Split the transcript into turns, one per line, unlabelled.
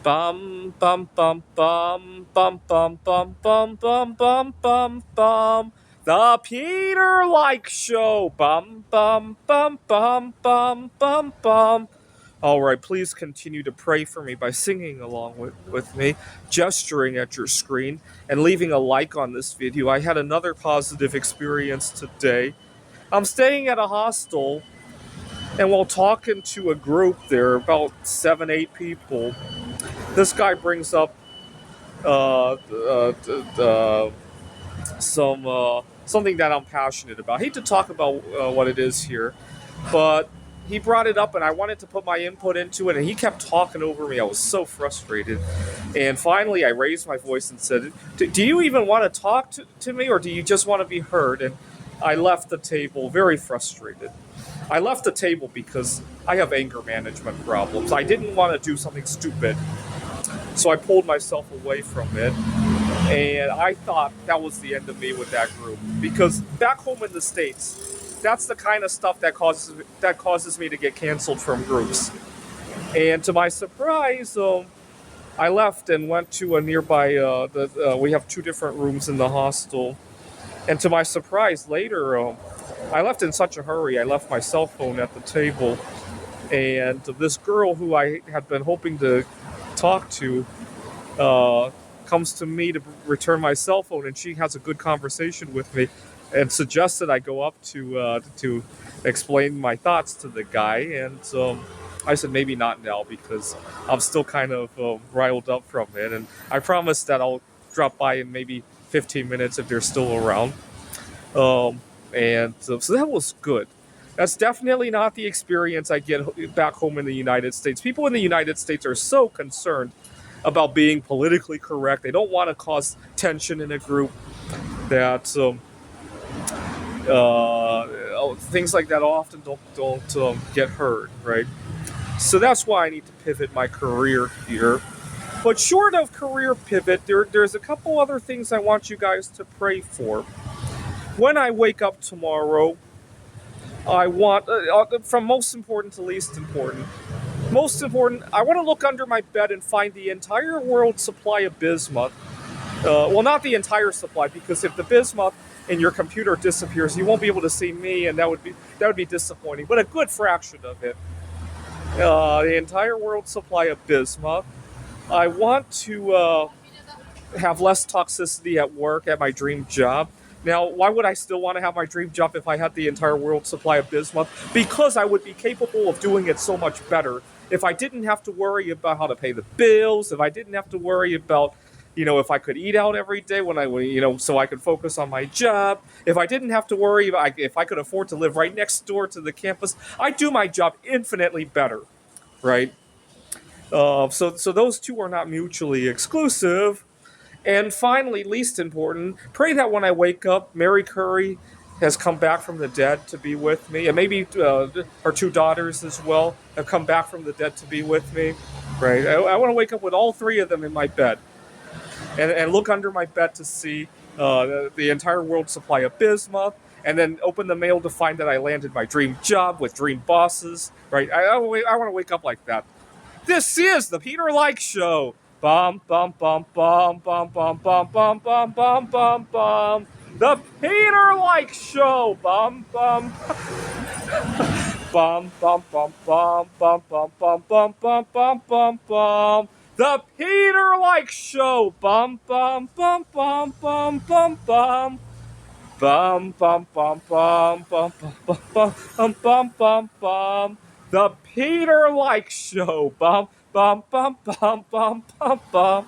Bum bum bum bum bum bum bum bum bum bum bum bum. The Peter Like Show. Bum bum bum bum bum bum bum. All right, please continue to pray for me by singing along with me, gesturing at your screen, and leaving a like on this video. I had another positive experience today. I'm staying at a hostel, and while talking to a group there, about 7, 8 people, this guy brings up something that I'm passionate about. I hate to talk about what it is here, but he brought it up, and I wanted to put my input into it, and he kept talking over me. I was so frustrated, and finally, I raised my voice and said, "Do you even want to talk to me, or do you just want to be heard?" And I left the table very frustrated. I left the table because I have anger management problems. I didn't want to do something stupid, so I pulled myself away from it, and I thought that was the end of me with that group. Because back home in the States, that's the kind of stuff that causes me to get canceled from groups. And to my surprise, I left and went to a nearby. We have 2 different rooms in the hostel, and to my surprise, later, I left in such a hurry. I left my cell phone at the table, and this girl who I had been hoping to talk to comes to me to return my cell phone, and she has a good conversation with me and suggested I go up to explain my thoughts to the guy. And I said maybe not now because I'm still kind of riled up from it, and I promised that I'll drop by in maybe 15 minutes if they're still around. So that was good. That's definitely not the experience I get back home in the United States. People in the United States are so concerned about being politically correct. They don't want to cause tension in a group. That things like that often don't get heard, right? So that's why I need to pivot my career here. But short of career pivot, there's a couple other things I want you guys to pray for. When I wake up tomorrow, I want, from most important to least important, most important, I want to look under my bed and find the entire world supply of bismuth. Well, not the entire supply, because if the bismuth in your computer disappears, you won't be able to see me, and that would be disappointing. But a good fraction of it, the entire world supply of bismuth. I want to have less toxicity at work at my dream job. Now, why would I still want to have my dream job if I had the entire world supply of bismuth? Because I would be capable of doing it so much better if I didn't have to worry about how to pay the bills, if I didn't have to worry about, if I could eat out every day so I could focus on my job, if I didn't have to worry if I could afford to live right next door to the campus, I'd do my job infinitely better, right? So those two are not mutually exclusive. And finally, least important, pray that when I wake up, Mary Curry has come back from the dead to be with me, and maybe her 2 daughters as well have come back from the dead to be with me. Right? I want to wake up with all 3 of them in my bed, and look under my bed to see the entire world supply of bismuth, and then open the mail to find that I landed my dream job with dream bosses. Right? I want to wake up like that. This is the Peter Like Show. Bum bum bum bum bum bum bum bum bum bum bum bum. The Peter Like Show. Bum bum bum bum bum bum bum bum bum bum bum bum bum bum. The Peter Like Show. Bum bum bum bum bum bum bum. Bum bum bum bum bum bum bum bum bum bum. The Peter Like Show. Bum bum bum bum bum bum bum.